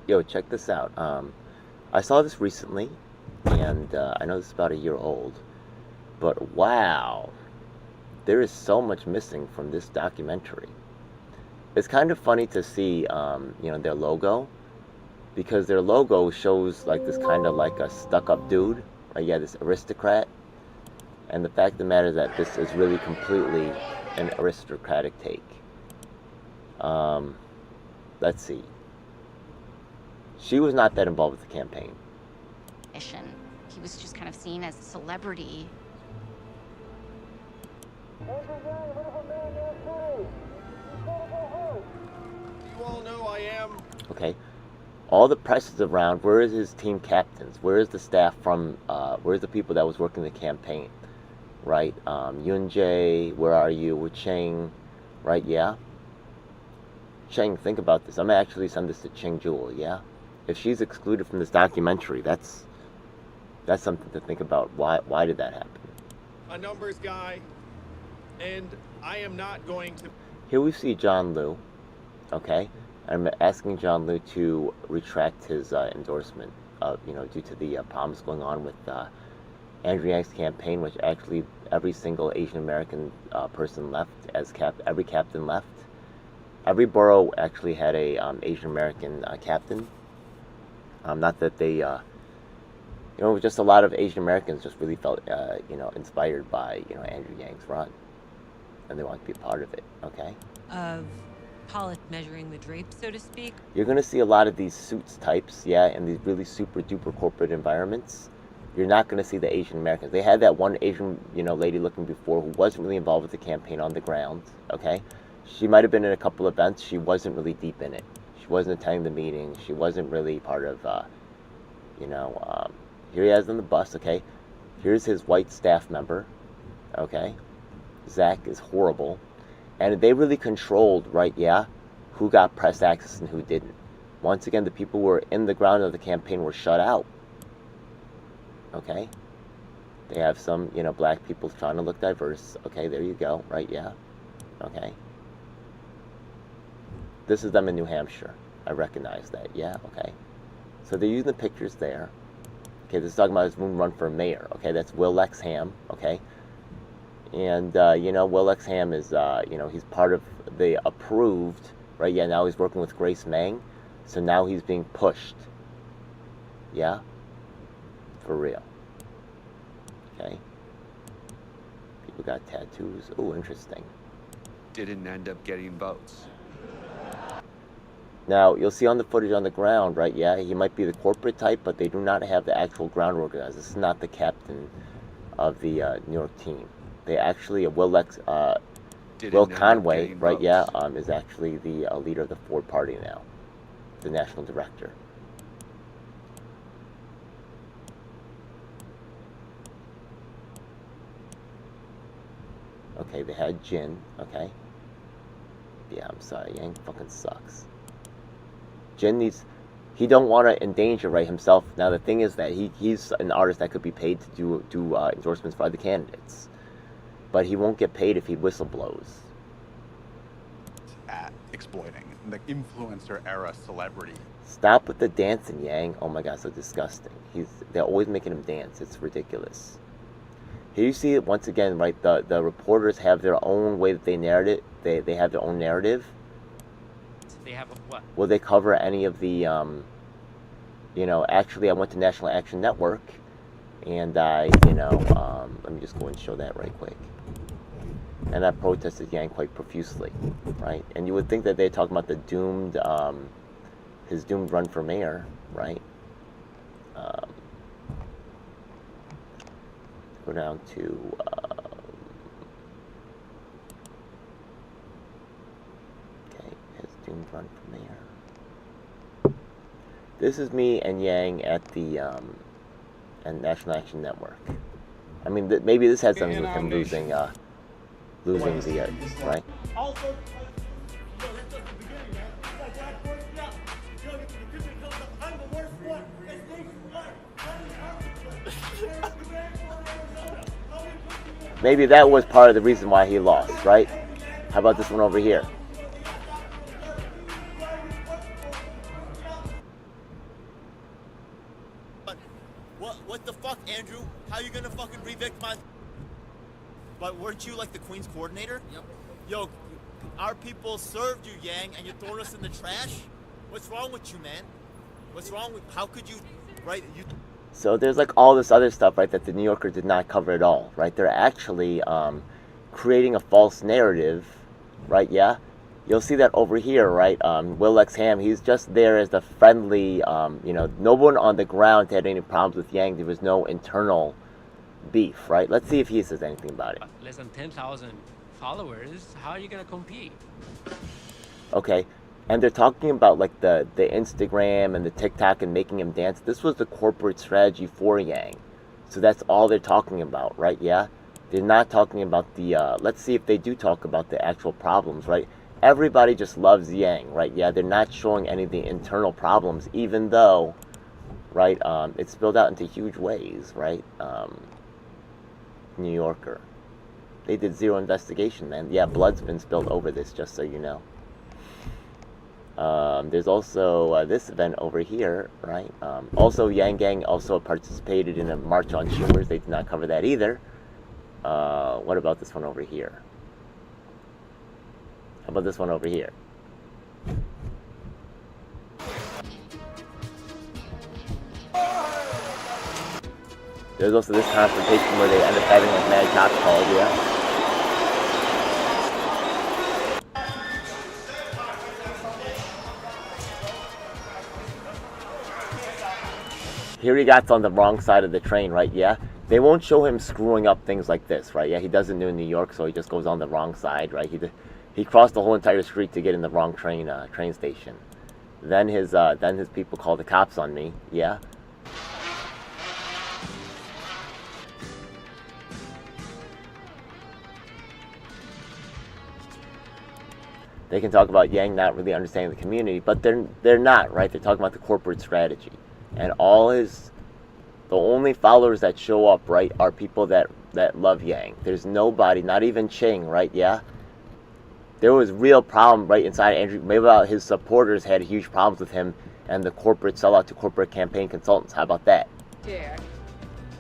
Yo, check this out. I saw this recently, and I know this is about a year old, but wow, there is so much missing from this documentary. It's kind of funny to see, their logo, because their logo shows like this kind of like a stuck-up dude, right? Yeah, this aristocrat. And the fact of the matter is that this is really completely an aristocratic take. Um, let's see. She was not that involved with the campaign. He was just kind of seen as a celebrity. You all know I am. Okay. All the press is around. Where is his team captains? Where is the staff from? Where's the people that was working the campaign? Right? Yun Jae, where are you? With Cheng, right? Yeah. Cheng, think about this. I'm gonna actually send this to Cheng Jewel. Yeah. If she's excluded from this documentary, that's something to think about. Why did that happen? A numbers guy, and I am not going to. Here we see John Liu. Okay. I'm asking John Liu to retract his endorsement, due to the problems going on with Andrew Yang's campaign, which actually every single Asian American person left every captain left. Every borough actually had a Asian American captain. Not that they, just a lot of Asian Americans just really felt, inspired by, Andrew Yang's run, and they wanted to be a part of it. Okay. Of measuring the drapes, so to speak. You're going to see a lot of these suits types, yeah, in these really super duper corporate environments. You're not going to see the Asian Americans. They had that one Asian, lady looking before who wasn't really involved with the campaign on the ground, okay? She might have been in a couple events. She wasn't really deep in it. She wasn't attending the meetings. She wasn't really part of, here he is on the bus, okay? Here's his white staff member, okay? Zach is horrible. And they really controlled, right, yeah, who got press access and who didn't. Once again, the people who were in the ground of the campaign were shut out. Okay? They have some, black people trying to look diverse. Okay, there you go, right, yeah. Okay. This is them in New Hampshire. I recognize that, yeah, okay. So they're using the pictures there. Okay, this is talking about his run for mayor. Okay, that's Will Lexham, okay. And, Will Lexham is, he's part of the approved, right? Yeah, now he's working with Grace Meng. So now he's being pushed. Yeah? For real. Okay? People got tattoos. Oh, interesting. Didn't end up getting votes. Now, you'll see on the footage on the ground, right? Yeah, he might be the corporate type, but they do not have the actual ground organizers. This is not the captain of the New York team. They actually, Will Conway, right, yeah, is actually the leader of the Ford Party now, the national director. Okay, they had Jin, okay. Yeah, I'm sorry, Yang fucking sucks. Jin he don't want to endanger, right, himself. Now, the thing is that he's an artist that could be paid to do endorsements for other candidates. But he won't get paid if he whistleblowers. At exploiting the influencer era celebrity. Stop with the dancing, Yang. Oh my god, so disgusting. They're always making him dance. It's ridiculous. Here you see it once again, right? The reporters have their own way that they narrate it. They have their own narrative. They have a what? Will they cover any of the, actually I went to National Action Network, and I, let me just go and show that right quick. And I protested Yang quite profusely, right? And you would think that they're talking about the doomed, his doomed run for mayor, right? Go down to, okay, his doomed run for mayor. This is me and Yang at the, and National Action Network. I mean, maybe this had something with him losing the, right? Maybe that was part of the reason why he lost, right? How about this one over here? What the fuck, Andrew? How you gonna fucking re-victimize? But weren't you like the Queen's coordinator? Yep. Yo, our people served you, Yang, and you're throwing us in the trash? What's wrong with you, man? What's wrong with? How could you? Right? You. So there's like all this other stuff, right, that the New Yorker did not cover at all, right? They're actually creating a false narrative, right? Yeah, you'll see that over here, right? Will X Ham, he's just there as the friendly, no one on the ground had any problems with Yang. There was no internal beef, right? Let's see if he says anything about it. Less than 10,000 followers. How are you gonna compete? Okay, and they're talking about like the Instagram and the TikTok and making him dance. This was the corporate strategy for Yang, so that's all they're talking about, right? Yeah, they're not talking about the. Let's see if they do talk about the actual problems, right? Everybody just loves Yang, right? Yeah, they're not showing any of the internal problems, even though, right? It's spilled out into huge ways, right? New Yorker, they did zero investigation, man. Yeah, blood's been spilled over this, just so you know. There's also this event over here, right? Also, Yang Gang also participated in a march on Schumer's. They did not cover that either. What about this one over here? How about this one over here? There's also this confrontation where they end up having like mad cops called, yeah. Here he got on the wrong side of the train, right? Yeah. They won't show him screwing up things like this, right? Yeah, he doesn't do in New York, so he just goes on the wrong side, right? He crossed the whole entire street to get in the wrong train station. Then his people call the cops on me. Yeah. They can talk about Yang not really understanding the community, but they're not, right? They're talking about the corporate strategy. And the only followers that show up, right, are people that love Yang. There's nobody, not even Ching, right? Yeah. There was real problem right inside Andrew. Maybe about his supporters had huge problems with him and the corporate sellout to corporate campaign consultants. How about that? Yeah.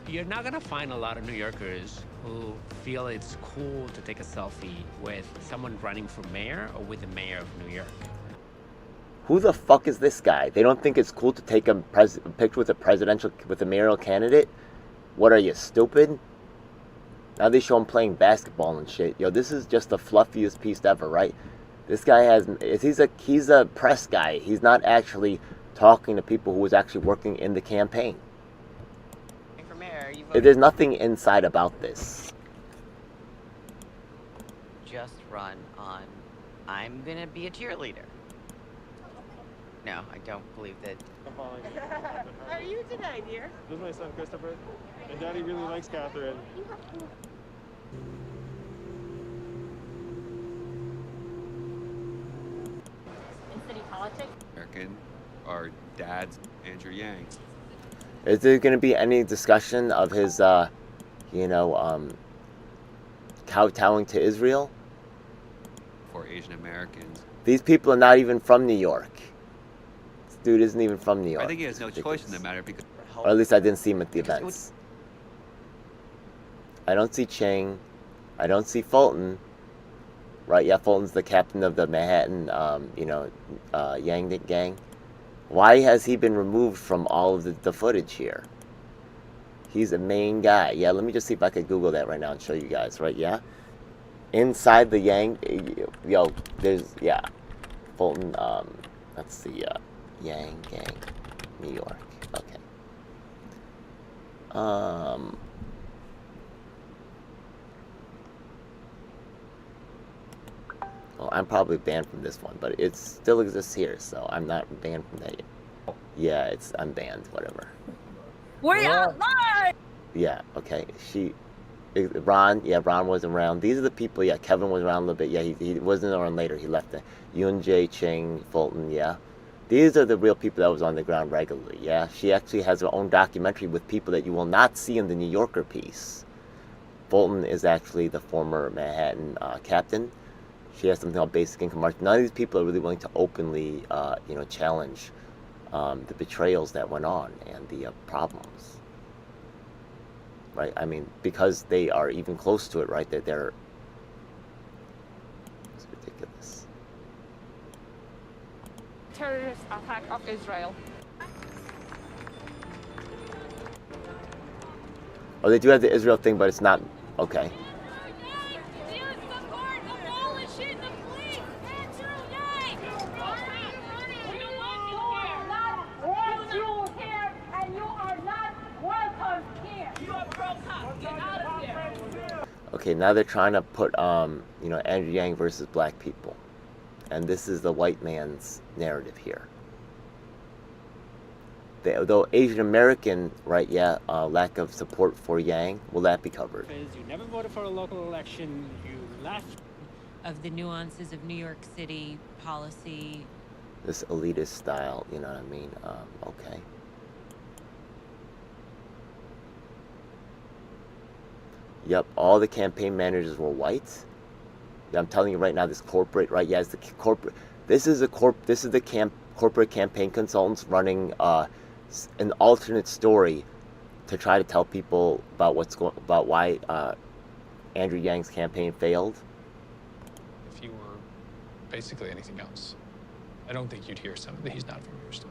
You're not gonna find a lot of New Yorkers who feel it's cool to take a selfie with someone running for mayor or with the mayor of New York. Who the fuck is this guy? They don't think it's cool to take a picture with a mayoral candidate? What are you, stupid? Now they show him playing basketball and shit. Yo, this is just the fluffiest piece ever, right? This guy he's a press guy. He's not actually talking to people who was actually working in the campaign. For mayor, There's nothing inside about this. just run on, I'm gonna be a cheerleader. No, I don't believe that. How are you today, dear? This is my son, Christopher, and Daddy really likes Catherine. In city politics? American, our dad's Andrew Yang. Is there going to be any discussion of his, kowtowing to Israel? For Asian Americans. These people are not even from New York. This dude isn't even from New York. I think he has no choice in the matter because. Or at least I didn't see him at the events. I don't see Chang. I don't see Fulton. Right? Yeah, Fulton's the captain of the Manhattan, Yang Gang. Why has he been removed from all of the footage here? He's a main guy. Yeah, let me just see if I can Google that right now and show you guys. Right? Yeah. Inside the Yang, Fulton. Let's see. Yang Gang, New York. Okay. Well, I'm probably banned from this one, but it still exists here, so I'm not banned from that yet. Yeah, I'm banned, whatever. We are live! Yeah, okay. Ron wasn't around. These are the people, yeah, Kevin was around a little bit. Yeah, he wasn't around later. He left. Yoon Jae, Chang, Fulton, yeah. These are the real people that was on the ground regularly, yeah. She actually has her own documentary with people that you will not see in the New Yorker piece. Fulton is actually the former Manhattan captain. She has something called Basic Income March. None of these people are really willing to openly, challenge the betrayals that went on and the problems. right? I mean, because they are even close to it, right? They're it's ridiculous. Terrorist attack of Israel. Oh, they do have the Israel thing, but it's not okay. Okay, now they're trying to put, you know, Andrew Yang versus black people. And this is the white man's narrative here. Though Asian American, right, yeah, lack of support for Yang, will that be covered? You never voted for a local election, you left. Of the nuances of New York City policy. This elitist style, you know what I mean? Okay. Yep, all the campaign managers were white. Yeah, I'm telling you right now, this corporate, right? Yeah, it's the corporate. This is the corporate campaign consultants running an alternate story to try to tell people about about why Andrew Yang's campaign failed. If he were basically anything else, I don't think you'd hear some of he's not from your stuff.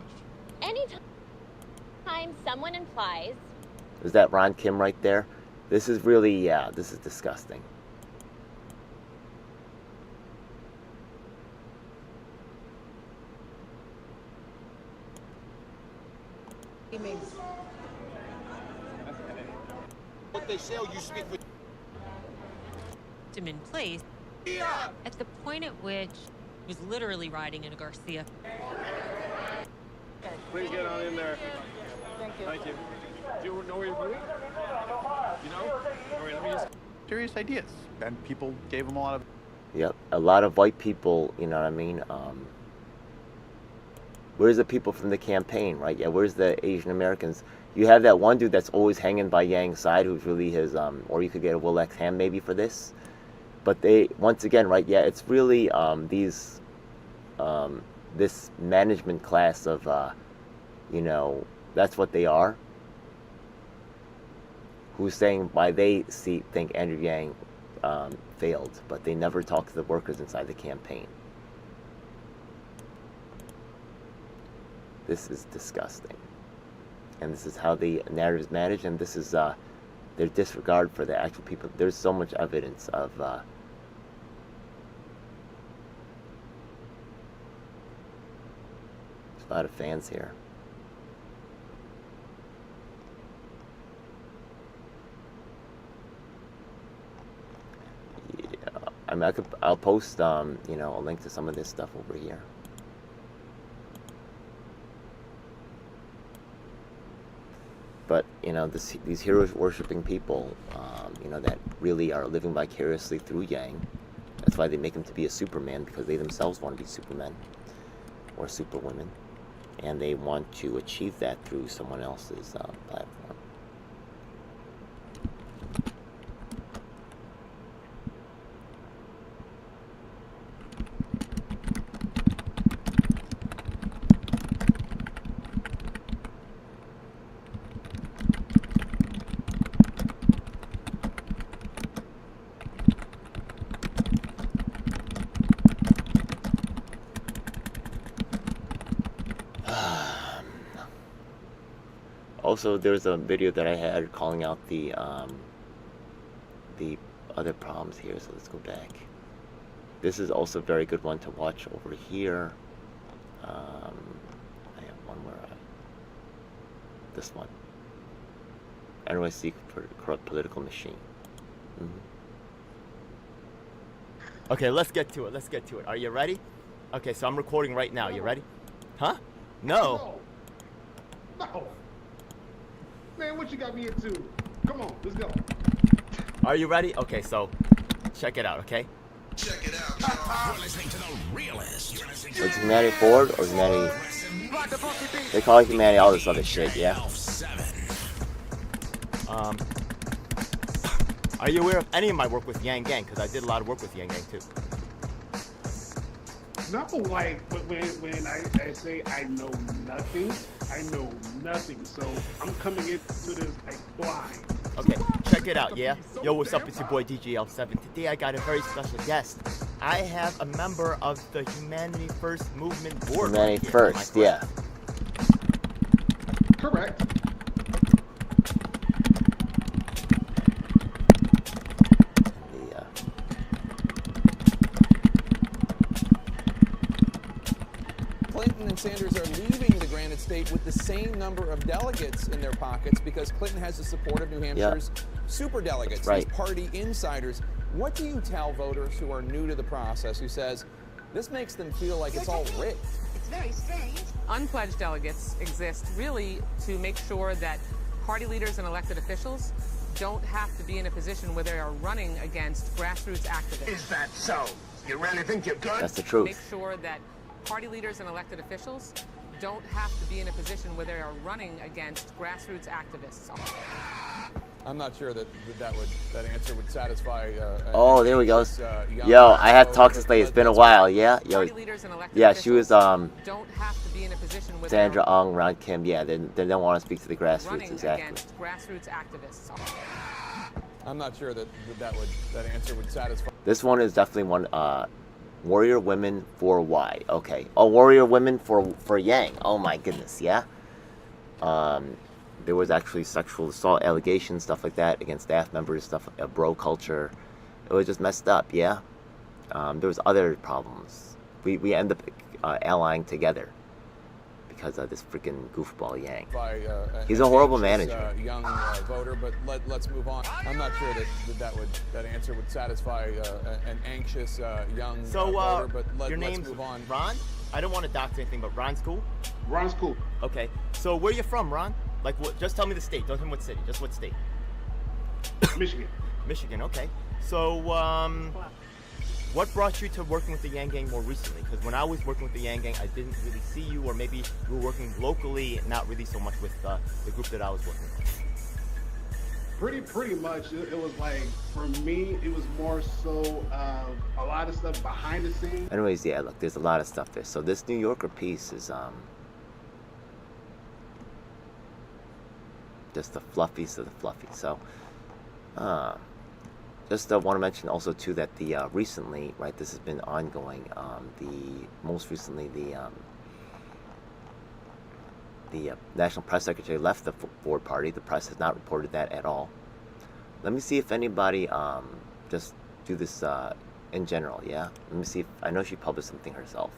Anytime someone implies. Is that Ron Kim right there? This is really, yeah, this is disgusting. What they say, you speak with. Him in place at the point at which he was literally riding in a Garcia. Please get on in there. Thank you. Thank you. Do you know where you're moving? You know? All right, let me just... Serious ideas, and people gave him a lot of. Yep, a lot of white people, you know what I mean? Where's the people from the campaign, right? Yeah, where's the Asian Americans? You have that one dude that's always hanging by Yang's side, who's really his, or you could get a Will X Ham maybe for this. But they, once again, right, yeah, it's really this management class of, you know, that's what they are. Who's saying why they think Andrew Yang failed, but they never talk to the workers inside the campaign. This is disgusting. And this is how the narrative is managed, and this is their disregard for the actual people. There's so much evidence of there's a lot of fans here. I mean, I'll post, you know, a link to some of this stuff over here. But, you know, these hero-worshipping people, you know, that really are living vicariously through Yang. That's why they make him to be a Superman, because they themselves want to be Supermen or Superwomen. And they want to achieve that through someone else's platform. Also, there's a video that I had calling out the other problems here, so let's go back. This is also a very good one to watch over here. I have one where this one. NYC corrupt political machine. Okay, let's get to it. Let's get to it. Are you ready? Okay, so I'm recording right now. You ready? Huh? No. No. Man, what you got me into? Come on, let's go. Are you ready? Okay, so check it out, okay? Check it out. You're listening to the realest. It's humanity forward or humanity? They call it humanity, all this other shit, yeah? Are you aware of any of my work with Yang Gang? Because I did a lot of work with Yang Gang too. No, like, when I say I know nothing, I know nothing. So I'm coming into this like blind. Okay, check it out, yeah? Yo, what's up? It's your boy DJL7. Today I got a very special guest. I have a member of the Humanity First movement board. Humanity right here. First, yeah. Correct. The, Clinton and Sanders are leaving the Granite State with the same number of delegates in their pockets because Clinton has the support of New Hampshire's superdelegates, Right. these party insiders. What do you tell voters who are new to the process who says this makes them feel like it's all rigged? It's very strange. Unpledged delegates exist really to make sure that party leaders and elected officials don't have to be in a position where they are running against grassroots activists. Is that so? You really think you're good? That's the truth. Make sure that party leaders and elected officials don't have to be in a position where they are running against grassroots activists. I'm not sure that answer would satisfy. Oh, there we go. young Yo, I have voter, talked to this lady. It's been a while. Yeah, yo. Party leaders and elected Yeah, she was don't have to be in a position where Sandra they are Ong, Ron Kim. Yeah, they don't want to speak to the grassroots running exactly. against grassroots activists. I'm not sure that answer would satisfy. This one is definitely one. Warrior Women for Y. Okay. Oh, Warrior Women for Yang. Oh my goodness. Yeah. There was actually sexual assault allegations, stuff like that, against staff members, stuff, bro culture. It was just messed up, yeah? There was other problems. We ended up allying together because of this freaking goofball Yang. He's a horrible manager. Young voter, but let's move on. I'm not sure that answer would satisfy an anxious young voter, but your let's name's move on. Ron? I don't want to dox anything, but Ron's cool? Ron's cool. Okay, so where you from, Ron? Like, what? Just tell me the state. Don't tell me what city. Just what state. Michigan. Michigan, okay. So, what brought you to working with the Yang Gang more recently? Because when I was working with the Yang Gang, I didn't really see you, or maybe you were working locally, not really so much with the group that I was working with. Pretty much. It was like, for me, it was more so a lot of stuff behind the scenes. Anyways, yeah, look, there's a lot of stuff there. So this New Yorker piece is just the fluffiest of the fluffy. So just want to mention also too that the recently, right, this has been ongoing. Most recently the National Press Secretary left the board party. The press has not reported that at all. Let me see if anybody just do this in general. Yeah, let me see if I know she published something herself.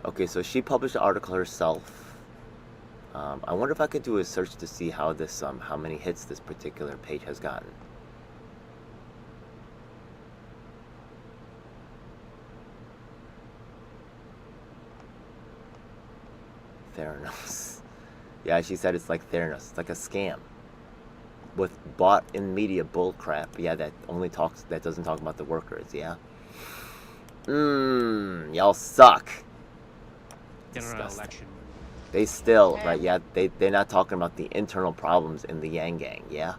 Okay, so she published the article herself. I wonder if I could do a search to see how this, how many hits this particular page has gotten. Theranos. Yeah, she said it's like Theranos. It's like a scam with bought-in media bullcrap. Yeah, that doesn't talk about the workers. Yeah. Y'all suck. General election. They still, right, yeah, they're not talking about the internal problems in the Yang Gang, yeah?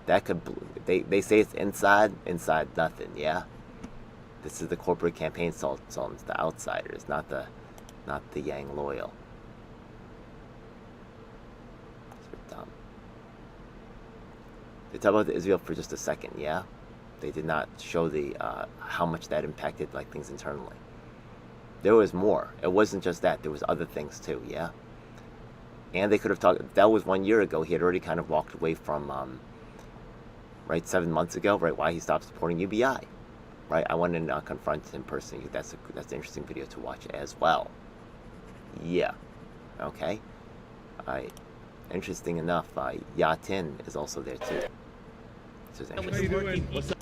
That could, they say it's inside nothing, yeah? This is the corporate campaign consultants, the outsiders, not the Yang loyal. It's dumb. They talk about Israel for just a second, yeah? They did not show the, how much that impacted, like, things internally. There was more. It wasn't just that. There was other things too, yeah? And they could have talked... That was 1 year ago. He had already kind of walked away from, right, 7 months ago, right, why he stopped supporting UBI. Right? I went and confronted him personally. That's an interesting video to watch as well. Yeah. Okay? Interesting enough, Yatin is also there too. So it's interesting. What's up?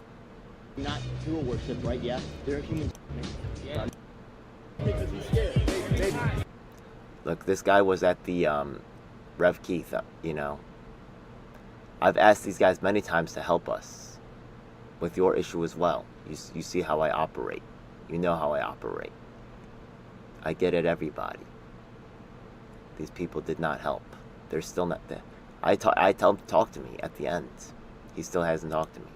Not hero worship, right? Yeah? They're humans. Yeah. Look, this guy was at the Rev Keith, you know. I've asked these guys many times to help us with your issue as well. You see how I operate. You know how I operate. I get at everybody. These people did not help. They're still not there. I tell him to talk to me at the end. He still hasn't talked to me.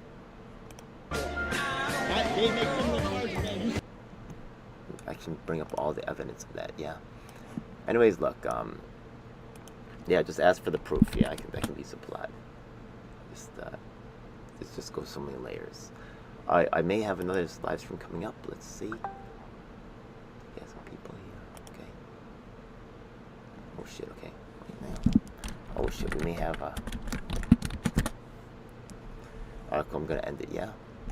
I can bring up all the evidence of that, yeah. Anyways, look, yeah, just ask for the proof. Yeah, that can be supplied. It just goes so many layers. I may have another live stream coming up. Let's see. Yeah, some people here. Okay. Oh shit. Okay. Wait now. Oh shit. We may have a. Alright, cool, I'm gonna end it. Yeah.